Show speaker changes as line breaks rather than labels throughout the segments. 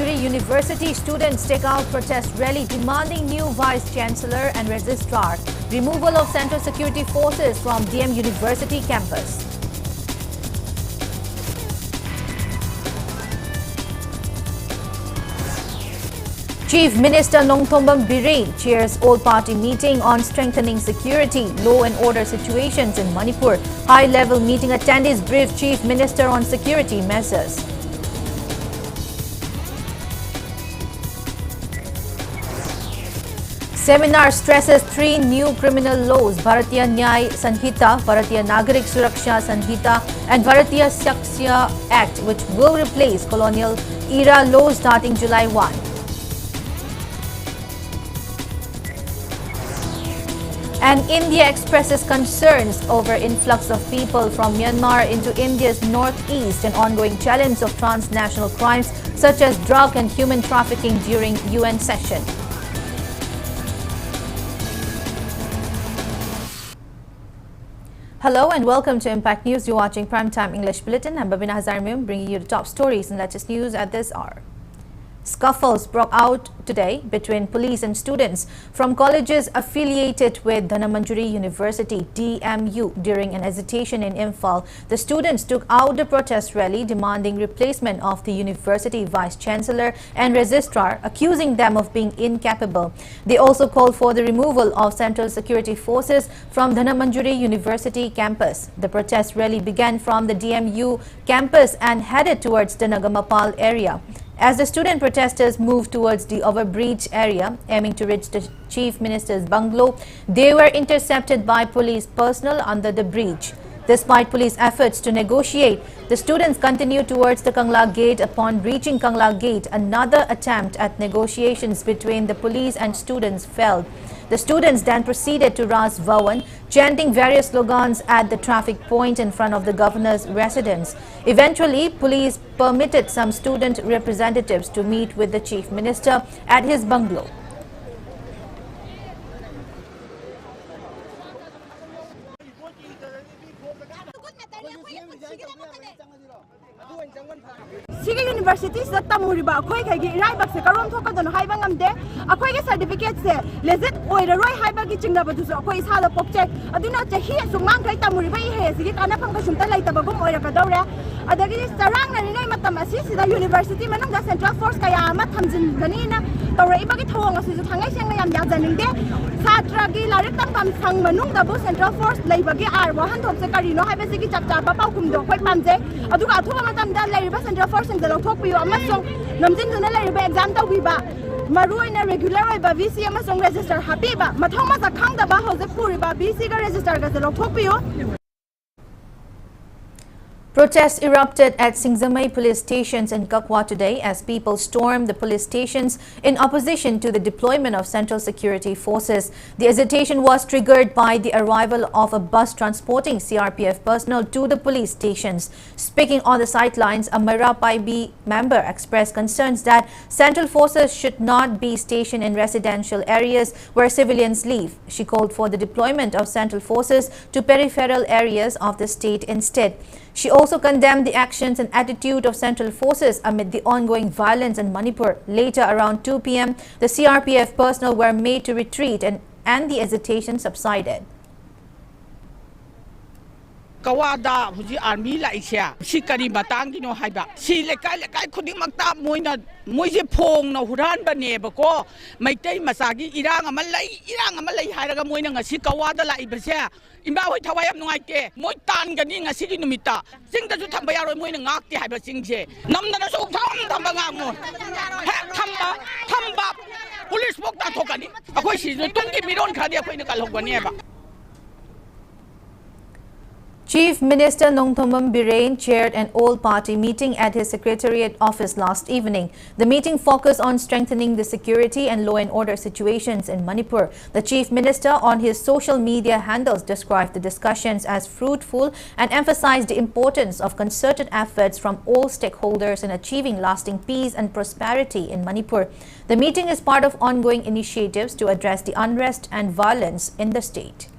Dhanamandjuri University students take out protest rally demanding new Vice-Chancellor and Registrar, removal of Central Security Forces from DM University campus. Chief Minister Nongthombam Birey chairs all-party meeting on strengthening security, law and order situations in Manipur. High-level meeting attendees brief Chief Minister on security measures. Seminar stresses 3 new criminal laws: Bharatiya Nyay Sanhita, Bharatiya Nagarik Suraksha Sanhita and Bharatiya Saksya Act, which will replace colonial era laws starting July 1. And India expresses concerns over influx of people from Myanmar into India's northeast and ongoing challenge of transnational crimes such as drug and human trafficking during UN session. Hello and welcome to Impact News. You're watching Primetime English Bulletin. I'm BABINA, bringing you the top stories and latest news at this hour. Scuffles broke out today between police and students from colleges affiliated with Dhanamandjuri University (DMU) during an agitation in Imphal. The students took out the protest rally demanding replacement of the university vice-chancellor and registrar, accusing them of being incapable. They also called for the removal of Central Security Forces from Dhanamandjuri University campus. The protest rally began from the DMU campus and headed towards the Nagamapal area. As the student protesters moved towards the overbridge area, aiming to reach the Chief Minister's bungalow, they were intercepted by police personnel under the bridge. Despite police efforts to negotiate, the students continued towards the Kangla Gate. Upon reaching Kangla Gate, another attempt at negotiations between the police and students failed. The students then proceeded to Ras Bhawan, chanting various slogans at the traffic point in front of the governor's residence. Eventually, police permitted some student representatives to meet with the chief minister at his bungalow.
Siga universities that tamuriba akoy kay gi raibak se karom thoka don haiba ngamde akoy ge certificate se legit oiraroi haiba gi chingna badu so akoy isa da pokche aduna chahi sungang kai tamuriba I he sigi kana phang ka sumta laitaba gum oira ka dawre adagi sarang na rinai matam asi sida university manung da central force kaya ama thamjin ganina tawrai ba gi thawang asu ju thangai seng yam ya janingde satra gi larik tam pam sang manung da bu central force leiba gi ar bo han thok se karino haiba sigi chapcha ba pau kum do khoi pamje aduga athuba matam da leiba central force the Lokopio Amazon Namjin exam Wiba Maruina regular by VC Amazon register Habiba Matoma Kanga Baho the Puriba VC register as the Lokopio.
Protests erupted at Singzamai police stations in Kakwa today as people stormed the police stations in opposition to the deployment of Central Security Forces. The agitation was triggered by the arrival of a bus transporting CRPF personnel to the police stations. Speaking on the sidelines, a Marapai member expressed concerns that Central Forces should not be stationed in residential areas where civilians live. She called for the deployment of Central Forces to peripheral areas of the state instead. She also condemned the actions and attitude of Central Forces amid the ongoing violence in Manipur. Later, around 2 p.m., the CRPF personnel were made to retreat and the agitation subsided.
Kawada huji army la isya si kari batang gino haiba si lekai khuding makta moina moije phong na huran ba ne ba ko maitai masagi irang amalai hairaga moina ngasi kawada la ibase imba hoi thawai am nungai ke moi tan gani ngasi gi numita singda ju thamba yaroi moina ngak ti haiba singje namna su thamba ngak mo thamba police bok ta thokani akoi si tungki miron khadi akoi na kalhogani ba.
Chief Minister Nongthombam Birey chaired an all-party meeting at his secretariat office last evening. The meeting focused on strengthening the security and law and order situations in Manipur. The Chief Minister on his social media handles described the discussions as fruitful and emphasized the importance of concerted efforts from all stakeholders in achieving lasting peace and prosperity in Manipur. The meeting is part of ongoing initiatives to address the unrest and violence in the state.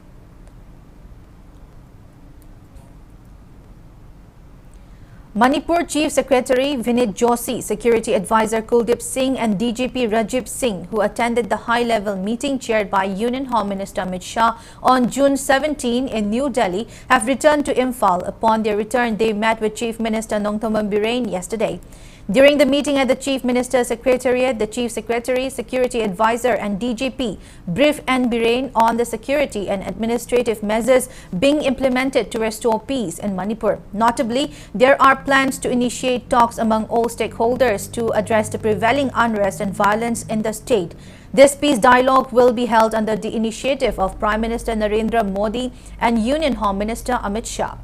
Manipur Chief Secretary Vinit Joshi, Security Advisor Kuldeep Singh and DGP Rajiv Singh, who attended the high-level meeting chaired by Union Home Minister Amit Shah on June 17 in New Delhi, have returned to Imphal. Upon their return, they met with Chief Minister Nongthombam Birane yesterday. During the meeting at the Chief Minister's Secretariat, the Chief Secretary, Security Advisor and DGP briefed N. Birane on the security and administrative measures being implemented to restore peace in Manipur. Notably, there are plans to initiate talks among all stakeholders to address the prevailing unrest and violence in the state. This peace dialogue will be held under the initiative of Prime Minister Narendra Modi and Union Home Minister Amit Shah.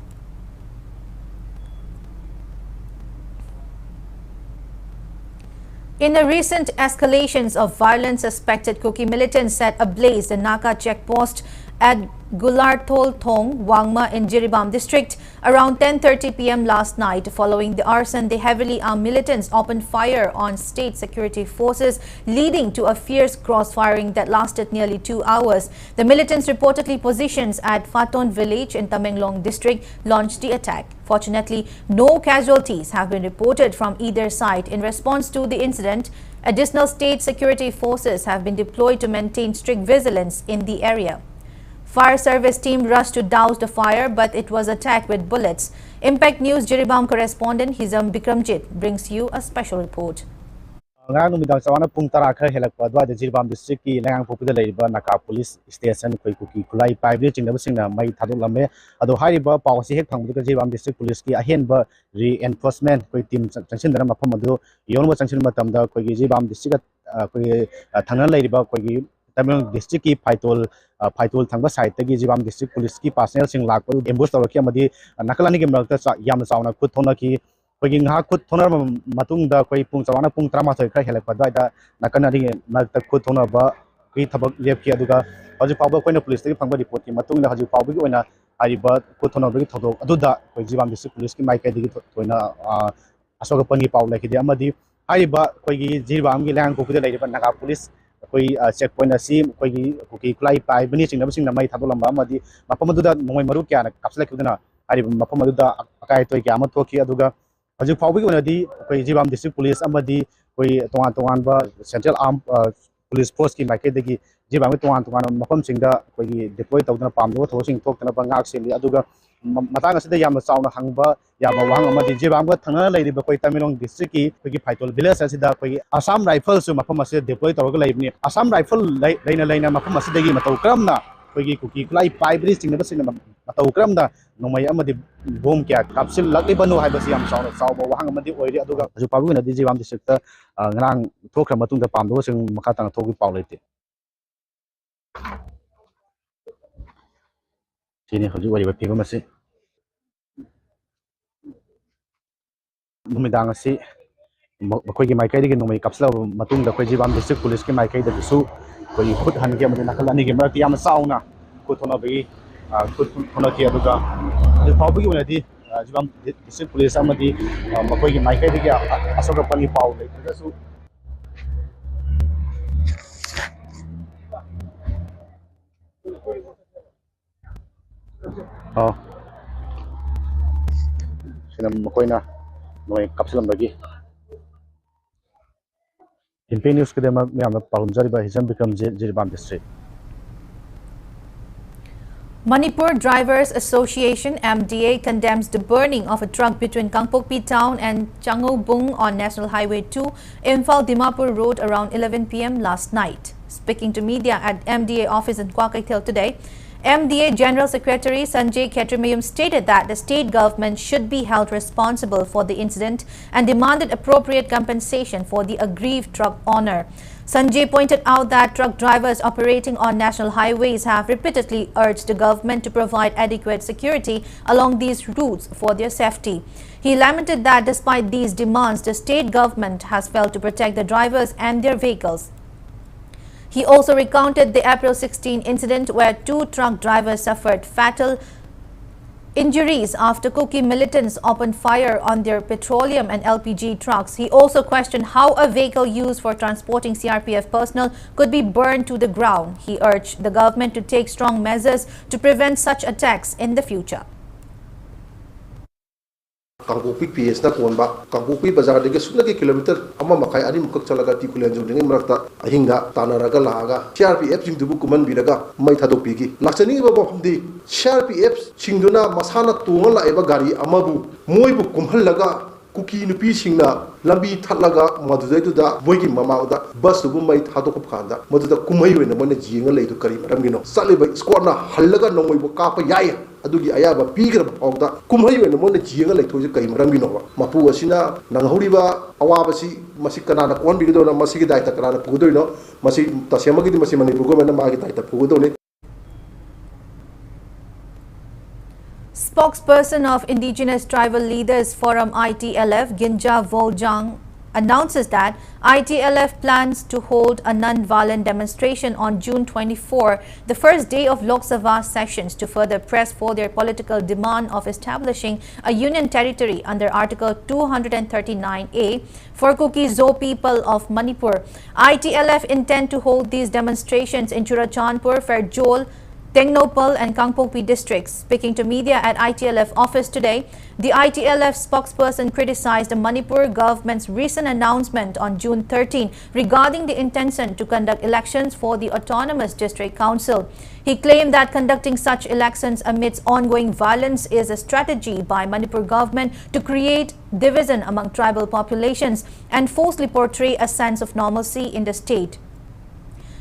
In the recent escalations of violence, suspected Kuki militants set ablaze the Naka checkpost at Gularthol Thong, Wangma in Jiribam district around 10:30 p.m. last night. Following the arson, the heavily armed militants opened fire on state security forces, leading to a fierce cross-firing that lasted nearly 2 hours. The militants, reportedly positioned at Faton village in Tamenglong district, launched the attack. Fortunately, no casualties have been reported from either side. In response to the incident, additional state security forces have been deployed to maintain strict vigilance in the area. Fire service team rushed to douse the fire, but it was attacked with bullets. Impact News Jiribam correspondent Hizam Bikramjit brings you a special report.
Ngang numidang sawana pung tara khar helakpa dwa de Jiribam district ki langang popida leiba Naka police station koi kuki kulai private jingna basingna mai thadok lame ado hariba pawasi hek phangbu ka Jiribam district police ki ahenba reinforcement koi team changsin dana mafam adu yonba changsin matamda koi Jiribam district koi thangna leiba koi Tamil district ki Paitol thangba side tagi Jiribam district police ki personnel sing lakpa ambush tawaki amadi nakalani ki mrakta yam sauna khut thona ki koi nga khut thona matung da koi pung sawana pung 13 khar helakpa da nakanari nakta khut thona ba ki thabak lep ki aduga haji pawba koina police tagi phangba report ki matung da haji pawba ki oina ariba khut thona ba ki thodok aduda koi Jiribam district police ki mai kai digi toina asoga pani pawla ki de amadi ariba koi gi Jiribam gi lang ko pida leiba Naka police koi checkpoint asi koi gi kuki kulai pai bani chingna basing na mai thabolamba amadi mapam aduda nongoi maru kya na kapsla kudana ariba mapam aduda akai toy kya amath thoki aduga haji phawbi onadi koi Jiribam district police amadi koi tongan ba central armed police force ki mai kai degi Jiribam tongan mapam singda koi gi deploy tawdana pamdo thosing thokna ba ngak seli aduga matang asida yamna sauna hangba yama wang amadi Jiribam ga thangna leiriba koi Tamenglong district ki koi Paitol village asida koi Assam rifles su mapam asida deploy tawga leibni Assam rifle leina mapam asida gi matau kramna koi gi kuki kulai pai bri singna basina matau kramna nomai amadi bom kya kapsil lakli banu haibasi yam sauna sawba wang amadi oiri aduga aju pabu na Jiribam district ta ngrang thokra matung da pamdo sing makatang thogi pawlete sini haju wari bapi masi numidang asi koi gi mai kai digi nomai kapsla matung da koi Jiribam district police ki mai kai da su koi khut han ge amadi nakalani ge mara yam sauna khut thona bi khut thona ki aduga je pawbi gi onadi Jiribam district police amadi koi gi mai kai digi asoka pani paw le da su sina makoina noi kapsulam bagi Impact News ke dema me palum jariba Hizam Bikramjit Jiribam district.
Manipur Drivers Association MDA condemns the burning of a truck between Kangpokpi town and Changobung on National Highway 2, Imphal Dimapur Road around 11 p.m. last night. Speaking to media at MDA office in Kwakaithel today, MDA General Secretary Sanjay HAJARIMAYUM stated that the state government should be held responsible for the incident and demanded appropriate compensation for the aggrieved truck owner. Sanjay pointed out that truck drivers operating on national highways have repeatedly urged the government to provide adequate security along these routes for their safety. He lamented that despite these demands, the state government has failed to protect the drivers and their vehicles. He also recounted the April 16 incident where 2 truck drivers suffered fatal injuries after Kuki militants opened fire on their petroleum and LPG trucks. He also questioned how a vehicle used for transporting CRPF personnel could be burned to the ground. He urged the government to take strong measures to prevent such attacks in the future.
Kangpopi PS na konba Kangpopi bazar dege sunagi kilometer ama makai ani mukak chalaga ti kulen jong denge marakta ahingda tanaraga laga CRPF sing dubu kuman biraga mai thadok pigi lakchani ba bamdi CRPF singduna masana tungal la eba gari amabu moibu kumhallaga kuki nupi singna lambi thatlaga madudai da moigi mama da bus bu mai thadok khanda maduda kumai wena mona jinga leidu kari maramgino saliba squad na hallaga no moibu kapa yaya adugi ayaba pigra awda kumai wena mona jinga leithoje kari maramgino mapu asina nanghuriba awabasi masi kanana kon bigido na masi daita kanana pugodoino masi tasemagi di masi Manipur go mena magi daita pugodone.
Spokesperson of Indigenous Tribal Leaders Forum ITLF, Ginja Vojang, announces that ITLF plans to hold a non-violent demonstration on June 24, the first day of Lok Sabha sessions, to further press for their political demand of establishing a union territory under Article 239A for Kuki-Zo people of Manipur. ITLF intend to hold these demonstrations in Churachandpur, Fairjol, Tengnopal and Kangpopi districts. Speaking to media at ITLF office today, the ITLF spokesperson criticized the Manipur government's recent announcement on June 13 regarding the intention to conduct elections for the Autonomous District Council. He claimed that conducting such elections amidst ongoing violence is a strategy by Manipur government to create division among tribal populations and falsely portray a sense of normalcy in the state.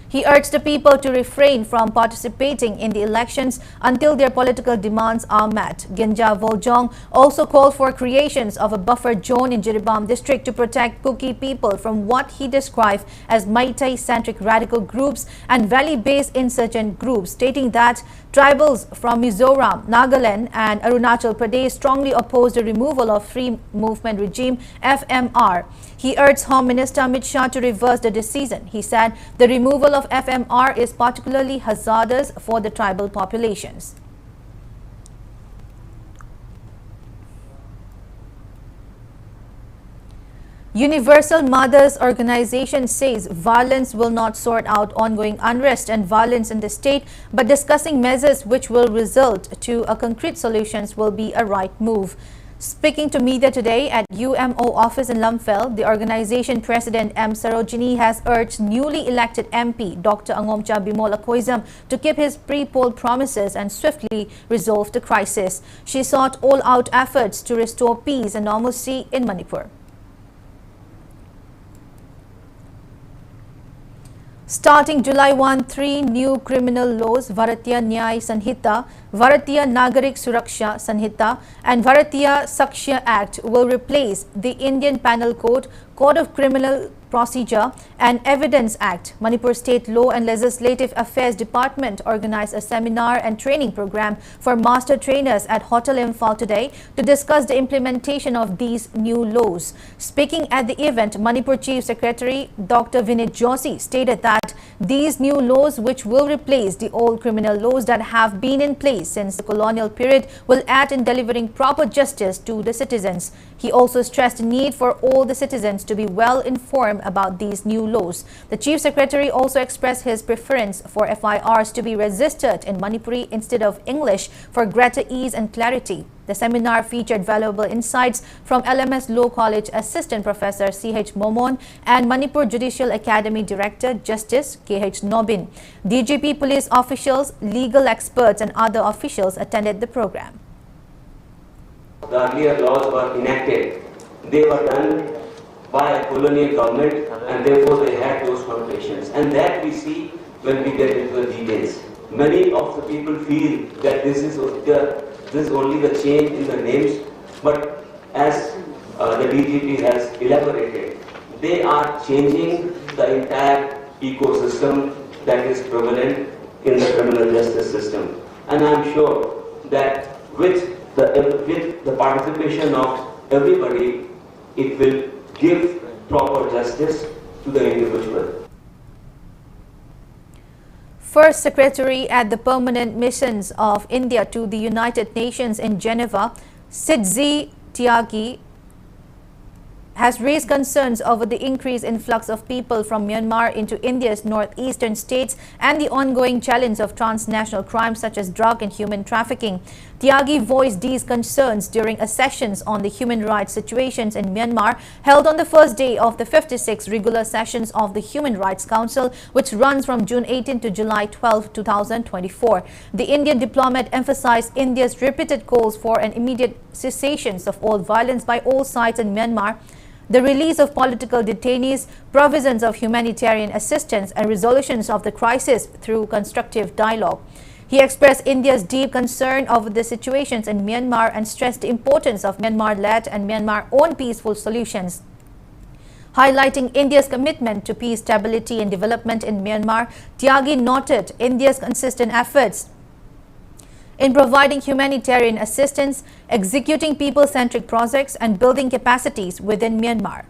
He urged the people to refrain from participating in the elections until their political demands are met. Ginja Vojong also called for creations of a buffer zone in Jiribam district to protect Kuki people from what he described as Meitei-centric radical groups and valley-based insurgent groups, stating that tribals from Mizoram, Nagaland and Arunachal Pradesh strongly oppose the removal of Free Movement Regime FMR. He urged Home Minister Amit Shah to reverse the decision. He said the removal of FMR is particularly hazardous for the tribal populations. Universal Mothers Organization says violence will not sort out ongoing unrest and violence in the state, but discussing measures which will result to a concrete solutions will be a right move. Speaking to media today at UMO office in Lumphel, the organization president M. Sarojini has urged newly elected MP Dr. Angomcha Bimola Koizam to keep his pre-poll promises and swiftly resolve the crisis. She sought all-out efforts to restore peace and normalcy in Manipur. Starting July 1, 3 new criminal laws, Bharatiya Nyay Sanhita, Bharatiya Nagarik Suraksha Sanhita and Bharatiya Sakshya Act will replace the Indian Penal Code, Code of Criminal Procedure and Evidence Act. Manipur State Law and Legislative Affairs Department organized a seminar and training program for master trainers at Hotel Imphal today to discuss the implementation of these new laws. Speaking at the event, Manipur Chief Secretary Dr. Vinit Joshi stated that these new laws, which will replace the old criminal laws that have been in place since the colonial period, will aid in delivering proper justice to the citizens. He also stressed the need for all the citizens to be well informed about these new laws. The Chief Secretary also expressed his preference for FIRs to be registered in Manipuri instead of English for greater ease and clarity. The seminar featured valuable insights from LMS Law College Assistant Professor C.H. Momon and Manipur Judicial Academy Director Justice K.H. Nobin. DGP police officials, legal experts and other officials attended the program.
The earlier laws were enacted. They were done by a colonial government and therefore they had those connotations. And that we see when we get into the details. Many of the people feel that this is only the change in the names, but as the DGP has elaborated, they are changing the entire ecosystem that is prevalent in the criminal justice system. And I am sure that with the participation of everybody, it will give proper justice to the individual.
First Secretary at the Permanent Missions of India to the United Nations in Geneva, Sidzi Tyagi, has raised concerns over the increased influx of people from Myanmar into India's northeastern states and the ongoing challenge of transnational crimes such as drug and human trafficking. Tyagi voiced these concerns during a sessions on the human rights situations in Myanmar held on the first day of the 56th regular sessions of the Human Rights Council, which runs from June 18 to July 12, 2024. The Indian diplomat emphasized India's repeated calls for an immediate cessation of all violence by all sides in Myanmar, the release of political detainees, provisions of humanitarian assistance and resolutions of the crisis through constructive dialogue. He expressed India's deep concern over the situations in Myanmar and stressed the importance of Myanmar-led and Myanmar-owned peaceful solutions. Highlighting India's commitment to peace, stability and development in Myanmar, Tyagi noted India's consistent efforts in providing humanitarian assistance, executing people-centric projects and building capacities within Myanmar.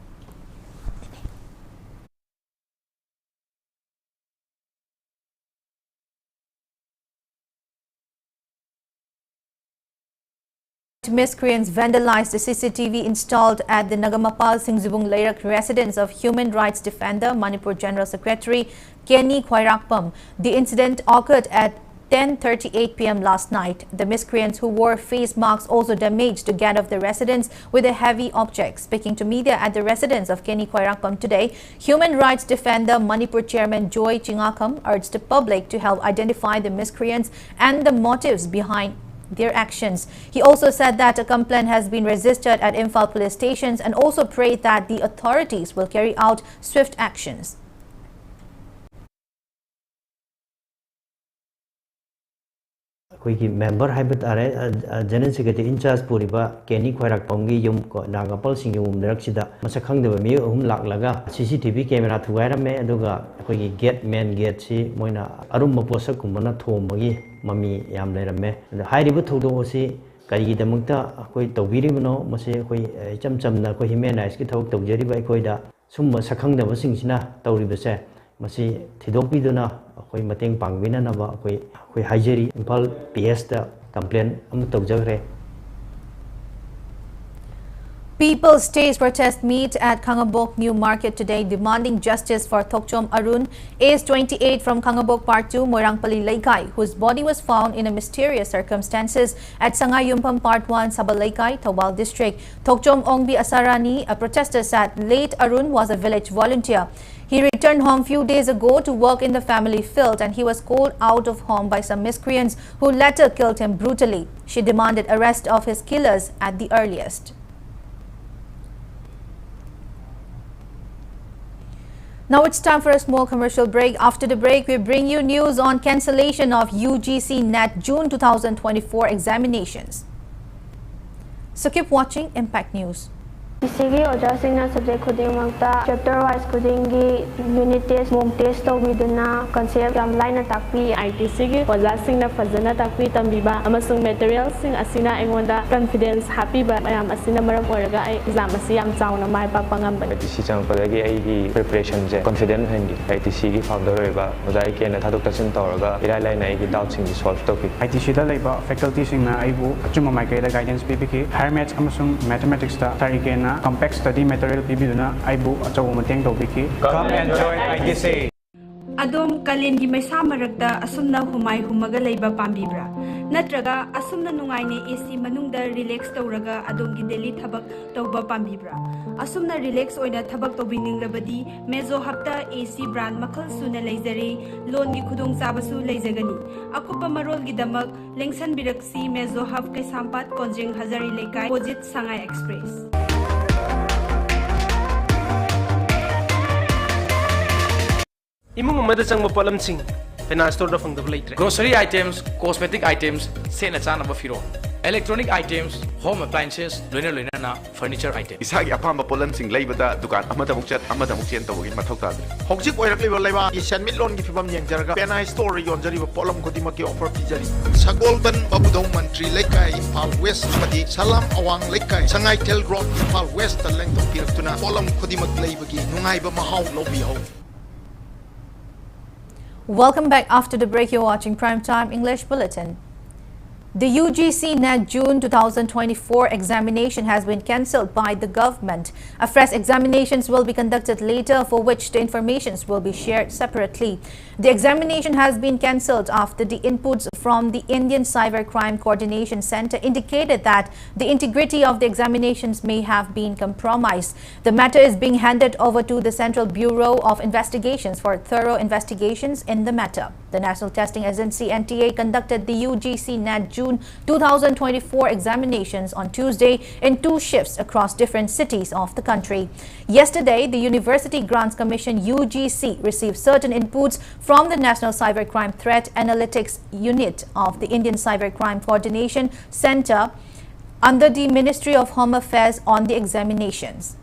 Miscreants vandalized the CCTV installed at the Nagamapal Singjubung Leirak residence of Human Rights Defender Manipur General Secretary Kenny Khairakpam. The incident occurred at 10:38 p.m. last night. The miscreants who wore face masks also damaged the gate of the residence with a heavy object. Speaking to media at the residence of Kenny Khairakpam today, Human Rights Defender Manipur Chairman Joy Chingakam urged the public to help identify the miscreants and the motives behind their actions. He also said that a complaint has been registered at Imphal police stations and also prayed that the authorities will carry out swift actions.
Member General Secretary in charge Puriba Kenny Khairakpamgi Yum Nagapal Singjum Direcsida Masakang the Mu Laklaga CCTV camera to Warame Aduga Gate Man Gate Si Moina Aruma Posa Kumana Tomagi Mami Yam Lerame the High River Todosi Kari the Mukta Toviribuno Mose Chamna Kohimena Skitok to Jeriba Koida Summa Sakang the Wasingina Tauribese Masi Tidopiduna Mating Pangvina Nava Hajari Imphal PS the complaint Amutogre.
People stage protest meet at Kangabok New Market today demanding justice for Thokchom Arun, age 28 from Kangabok Part 2, Moirangpally Laikai, whose body was found in a mysterious circumstances at Sangayumpam Part 1, Sabalaikai, Tawal District. Thokchom Ongbi Asarani, a protester, said late Arun was a village volunteer. He returned home few days ago to work in the family field and he was called out of home by some miscreants who later killed him brutally. She demanded arrest of his killers at the earliest. Now it's time for a small commercial break. After the break, we bring you news on cancellation of UGC NET June 2024 examinations. So keep watching Impact News.
Isigi Ojasina subject coding mangta chapter wise coding gi unit test mock test to biduna concept yam line takpi ITC gi Ojasing na fazana takpi tambiba amasung materials sing asina engonda confidence happy ba mayam asina maram oraga ai exam asi yam chauna mai pakpangam ba ITC chang padagi ai gi preparation je confident hangi ITC gi founder ba ojai ke na thaduk tasin tawraga ilai lai nai gi doubt sing solve topic ITC da laiba faculty sing na aibu achuma mai kai da guidance bibiki higher maths amasung mathematics da tarike complex study material pibiduna aibu achaw mateng tawbiki come and join ITC
Adom kalengi maisa maragda asumna humai humaga leiba pambibra natraga asumna nungaine AC manungda relax tawraga adomgi daily thabak tawba pambibra asumna relax oina thabak tawbiningrabadi mezo hapta AC brand makhal suna leizare loan gi khudong chabasu leizagani akupa marol gi damak lengsan biraksi mezo hab kai sampat konjeng Hajari Lekai Pojit Sangai Express
Imung amada changba polamsing finance store da fangda leitre grocery items cosmetic items sena chana ba firo electronic items home appliances loina na furniture items
isagi apamba polamsing leibada dukan amada mukchat amada mukchen tawgi mathau ta hojik oirakliba leiba isan mitlon gi fibam yengjaraga pena story yonjari ba polam khodi maki offer pijari sagolban babudong mantri lekai Imphal West padi salam awang lekai sangai tel road Imphal West ta leng to piraktuna polam khodi mak leibagi nungai ba mahau lobi ho.
Welcome back. After the break, you're watching Primetime English Bulletin. The UGC NET June 2024 examination has been cancelled by the government. A fresh examinations will be conducted later, for which the informations will be shared separately. The examination has been cancelled after the inputs from the Indian Cybercrime Coordination Center indicated that the integrity of the examinations may have been compromised. The matter is being handed over to the Central Bureau of Investigations for thorough investigations in the matter. The National Testing Agency NTA conducted the UGC NET June 2024 examinations on Tuesday in 2 shifts across different cities of the country. Yesterday, the University Grants Commission UGC received certain inputs from the National Cybercrime Threat Analytics Unit of the Indian Cybercrime Coordination Center under the Ministry of Home Affairs on the examinations.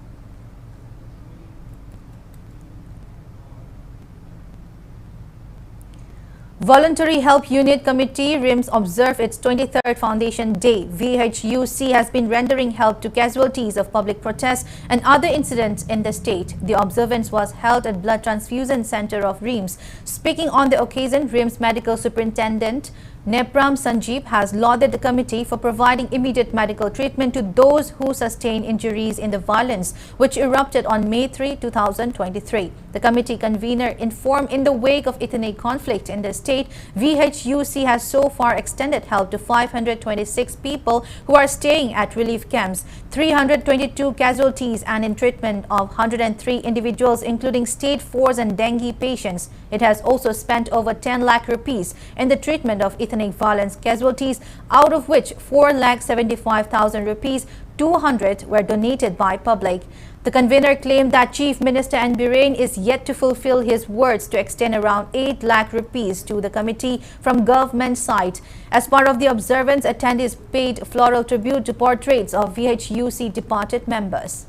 Voluntary Help Unit Committee RIMS observed its 23rd Foundation Day. VHUC has been rendering help to casualties of public protests and other incidents in the state. The observance was held at Blood Transfusion Center of RIMS. Speaking on the occasion, RIMS Medical Superintendent Nepram Sanjeev has lauded the committee for providing immediate medical treatment to those who sustained injuries in the violence which erupted on May 3, 2023. The committee convener informed in the wake of ethnic conflict in the state, VHUC has so far extended help to 526 people who are staying at relief camps, 322 casualties and in treatment of 103 individuals including state 4s and dengue patients. It has also spent over 10 lakh rupees in the treatment of ethnic violence casualties, out of which 4,75,000 rupees, 200 were donated by public. The convener claimed that Chief Minister N. Biren is yet to fulfill his words to extend around 8 lakh rupees to the committee from government side. As part of the observance, attendees paid floral tribute to portraits of VHUC departed members.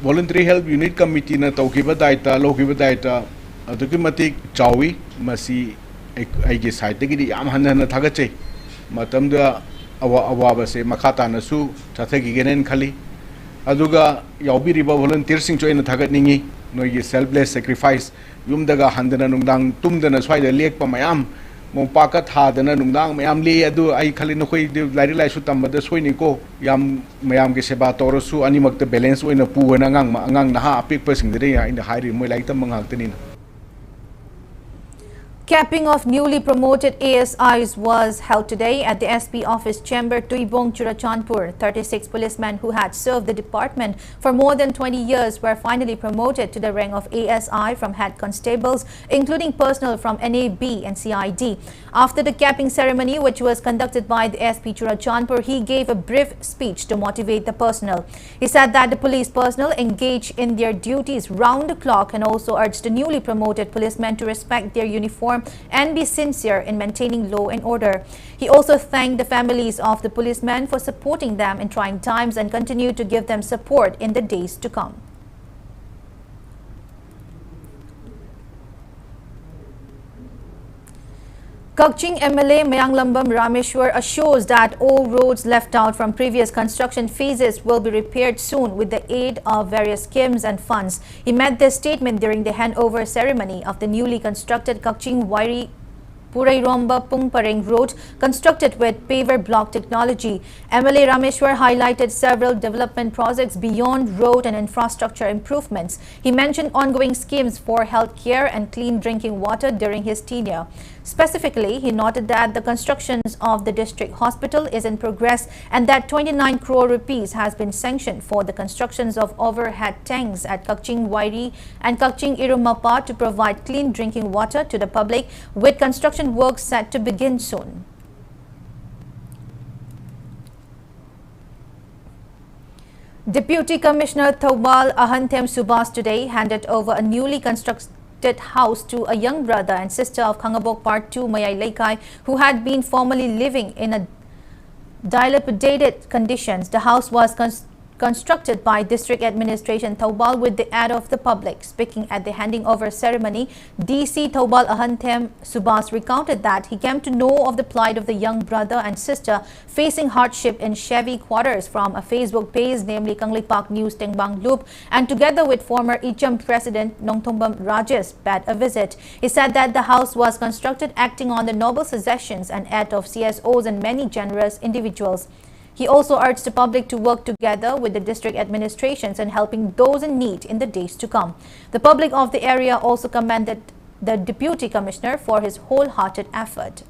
Voluntary Help Unit Committee na tawkiba daita lokiba daita aduki matik chawi masi aigi side gi yam hanna thagachei matamda awa base makata na su chathagi genen khali aduga yaubiriba volunteer sing choina thagat ningi noigi selfless sacrifice yumdaga handana nungdang tumdana swaida lekpa mayam mongpaka thadana nungdang mayam le adu ai khali nokoi lairi laisu tambada soini ko yam mayam ge seba torosu animakta balance oina puwana ngang naha apik pasingdre ina hairi moi laik tam mangaktanina.
Capping of newly promoted ASIs was held today at the SP office chamber, Tuibong, Churachandpur. 36 policemen who had served the department for more than 20 years were finally promoted to the rank of ASI from head constables, including personnel from NAB and CID. After the capping ceremony, which was conducted by the SP Churachandpur, he gave a brief speech to motivate the personnel. He said that the police personnel engage in their duties round the clock and also urged the newly promoted policemen to respect their uniform and be sincere in maintaining law and order. He also thanked the families of the policemen for supporting them in trying times and continue to give them support in the days to come. Kakching MLA Mayanglambam Rameshwar assures that all roads left out from previous construction phases will be repaired soon with the aid of various schemes and funds. He made this statement during the handover ceremony of the newly constructed Kakching Wairi Purairomba Pungpareng Road, constructed with paver block technology. MLA Rameshwar highlighted several development projects beyond road and infrastructure improvements. He mentioned ongoing schemes for health care and clean drinking water during his tenure. Specifically, he noted that the construction of the district hospital is in progress and that 29 crore rupees has been sanctioned for the constructions of overhead tanks at Kakching Wairi and Kakching Irumapa to provide clean drinking water to the public, with construction work set to begin soon. Deputy Commissioner Thawbal Ahantem Subas today handed over a newly constructed house to a young brother and sister of Khangabok Part 2 Mayai Laikai, who had been formerly living in a dilapidated conditions. The house was constructed by District Administration Thoubal with the aid of the public. Speaking at the handing over ceremony, DC Thoubal Ahanthem Subas recounted that he came to know of the plight of the young brother and sister facing hardship in Chevy quarters from a Facebook page, namely Kanglipak News Tengbang Loop, and together with former Icham President Nongthombam Rajesh paid a visit. He said that the house was constructed acting on the noble suggestions and aid of CSOs and many generous individuals. He also urged the public to work together with the district administrations and helping those in need in the days to come. The public of the area also commended the Deputy Commissioner for his wholehearted effort.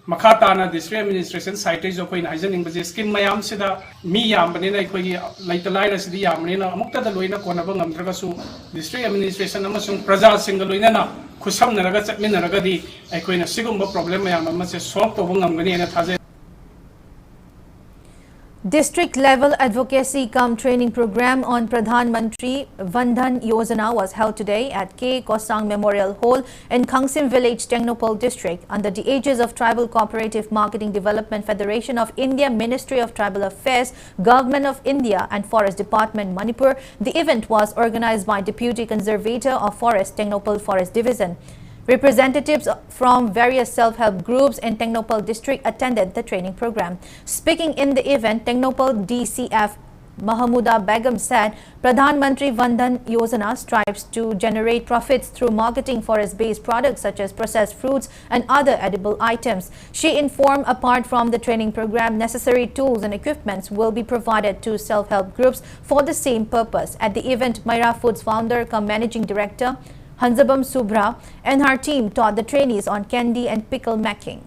Makatana district administration site is okay Nigerin but scheme mayam sida me yambanina like the line as the yamina Mukta the Luina Konabang Amtragasu district administration Amasung Praja single Luina Kusam Naragat Minaragadi Equina Sigumba problem Yamamas solved over Namgani and Taze.
District level advocacy cum training program on Pradhan Mantri Vandhan Yojana was held today at K. Kosang Memorial Hall in Kangsim Village, Tengnopal District under the aegis of Tribal Cooperative Marketing Development Federation of India, Ministry of Tribal Affairs, Government of India and Forest Department, Manipur. The event was organized by Deputy Conservator of Forest, Tengnopal Forest Division. Representatives from various self-help groups in Tengnopal district attended the training program. Speaking in the event, Tengnopal DCF Mahamuda Begum said Pradhan Mantri Vandhan Yojana strives to generate profits through marketing forest-based products such as processed fruits and other edible items. She informed apart from the training program, necessary tools and equipments will be provided to self-help groups for the same purpose. At the event, Myra Foods founder cum managing director Hanzabam Subra and her team taught the trainees on candy and pickle making.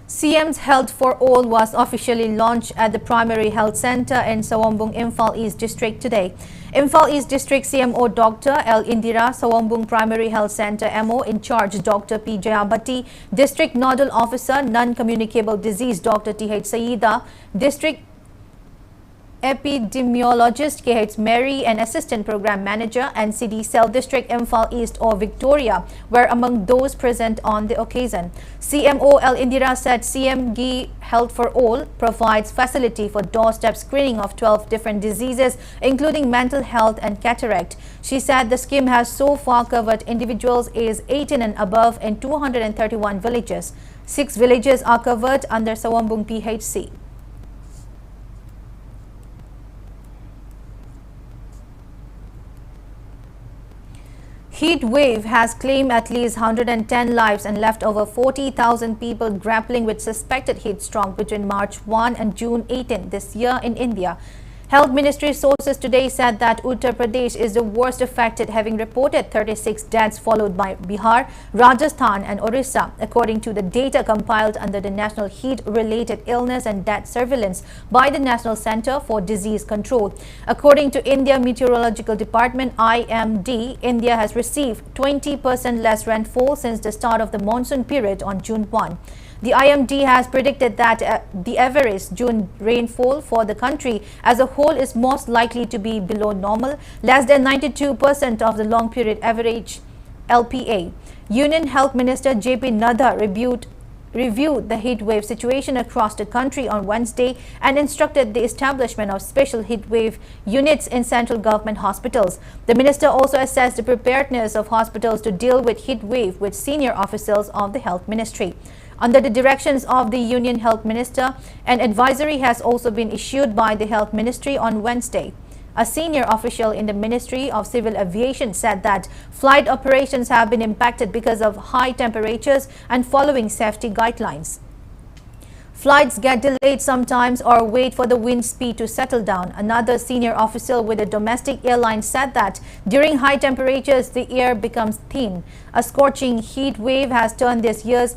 CM's Health for All was officially launched at the Primary Health Center in Sawambung, Imphal East District today. Imphal East District CMO Dr. L. Indira, Sawambung Primary Health Center MO in charge Dr. P. Jayabati, District Nodal Officer Non-Communicable Disease Dr. T.H. Sayeeda, District Epidemiologist K.H. Mary and Assistant Program Manager NCD Cell District Imphal East or Victoria were among those present on the occasion. CMO L. Indira said CMG Health for All provides facility for doorstep screening of 12 different diseases including mental health and cataract. She said the scheme has so far covered individuals aged 18 and above in 231 villages. 6 villages are covered under Sawambung PHC. Heat wave has claimed at least 110 lives and left over 40,000 people grappling with suspected heat stroke between March 1 and June 18 this year in India. Health Ministry sources today said that Uttar Pradesh is the worst affected, having reported 36 deaths followed by Bihar, Rajasthan and Orissa, according to the data compiled under the National Heat-Related Illness and Death Surveillance by the National Centre for Disease Control. According to India Meteorological Department (IMD), India has received 20% less rainfall since the start of the monsoon period on June 1. The IMD has predicted that the average June rainfall for the country as a whole is most likely to be below normal, less than 92% of the long period average LPA. Union Health Minister JP Nadda reviewed the heat wave situation across the country on Wednesday and instructed the establishment of special heat wave units in central government hospitals. The minister also assessed the preparedness of hospitals to deal with heat wave with senior officials of the health ministry. Under the directions of the Union Health Minister, an advisory has also been issued by the Health Ministry on Wednesday. A senior official in the Ministry of Civil Aviation said that flight operations have been impacted because of high temperatures and following safety guidelines. Flights get delayed sometimes or wait for the wind speed to settle down. Another senior official with a domestic airline said that during high temperatures, the air becomes thin. A scorching heat wave has turned this year's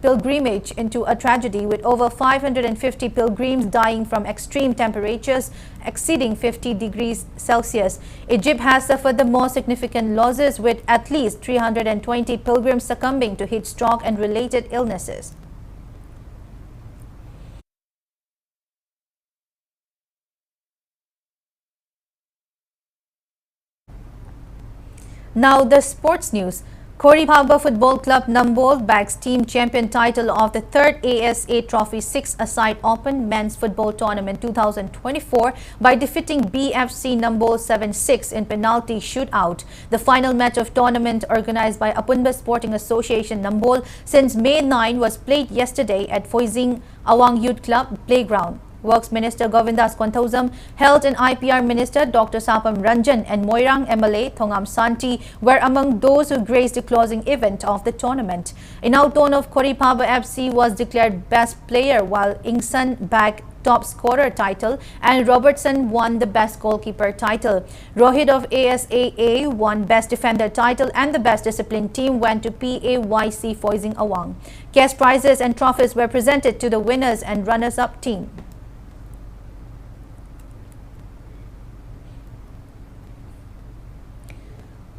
pilgrimage into a tragedy, with over 550 pilgrims dying from extreme temperatures exceeding 50 degrees Celsius. Egypt has suffered the most significant losses, with at least 320 pilgrims succumbing to heat stroke and related illnesses. Now the sports news. Jiribam Football Club Nambol bags team champion title of the third ASA Trophy 6-a-side Open Men's Football Tournament 2024 by defeating BFC Nambol 7-6 in penalty shootout. The final match of tournament, organized by Apunba Sporting Association Nambol since May 9, was played yesterday at Foizing Awang Youth Club Playground. Works Minister Govindas Kwanthauzam, Health and IPR Minister Dr. Sapam Ranjan and Moirang MLA Thongam Santi were among those who graced the closing event of the tournament. Inauton of Jiribam FC was declared best player, while Ingsan bagged top scorer title and Robertson won the best goalkeeper title. Rohit of ASAA won best defender title, and the best disciplined team went to PAYC Foizing Awang. Cash prizes and trophies were presented to the winners and runners-up team.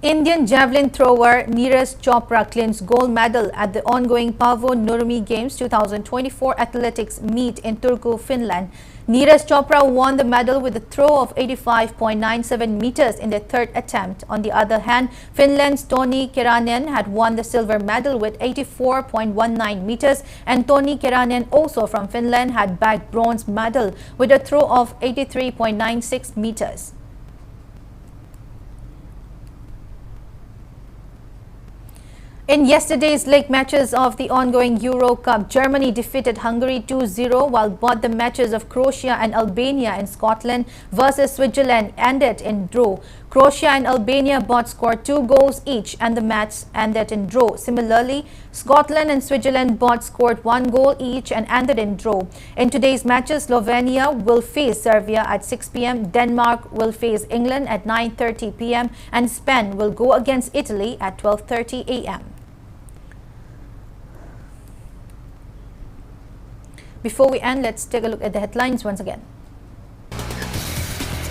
Indian javelin thrower Neeraj Chopra claims gold medal at the ongoing Paavo Nurmi Games 2024 athletics meet in Turku, Finland. Neeraj Chopra won the medal with a throw of 85.97 meters in the third attempt. On the other hand, Finland's Toni Keränen had won the silver medal with 84.19 meters, and Toni Keränen, also from Finland, had bagged bronze medal with a throw of 83.96 meters. In yesterday's leg matches of the ongoing Euro Cup, Germany defeated Hungary 2-0, while both the matches of Croatia and Albania in Scotland versus Switzerland ended in draw. Croatia and Albania both scored 2 goals each, and the match ended in draw. Similarly, Scotland and Switzerland both scored 1 goal each and ended in draw. In today's matches, Slovenia will face Serbia at 6 p.m, Denmark will face England at 9:30 p.m, and Spain will go against Italy at 12:30 a.m. Before we end, let's take a look at the headlines once again.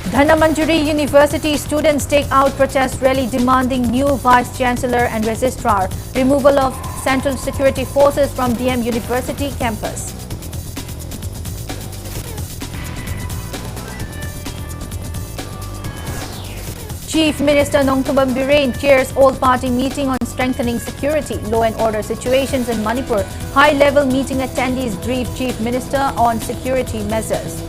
Dhanamanjari University students take out protest rally demanding new Vice Chancellor and Registrar, removal of Central Security Forces from DM University campus. Chief Minister Nongthombam Biren chairs all-party meeting on strengthening security, law and order situations in Manipur. High-level meeting attendees brief Chief Minister on security measures.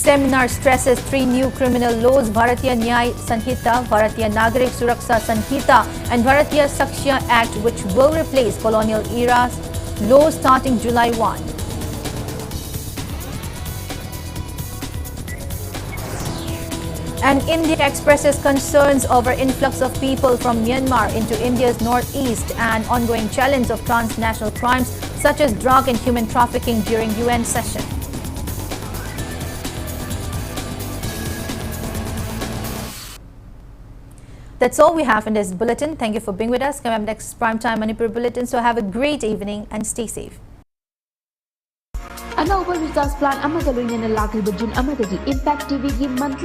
Seminar stresses 3 new criminal laws: Bharatiya Nyay Sanhita, Bharatiya Nagarik Suraksha Sanhita, and Bharatiya Sakshya Act, which will replace colonial era laws starting July 1. And India expresses concerns over influx of people from Myanmar into India's northeast and ongoing challenge of transnational crimes such as drug and human trafficking during UN session. That's all we have in this bulletin. Thank you for being with us. Come up next Primetime Manipur Bulletin. So have a great evening and stay safe.
Anova Recharge Plan amada loinana laklib June amadagi Impact TV gi monthly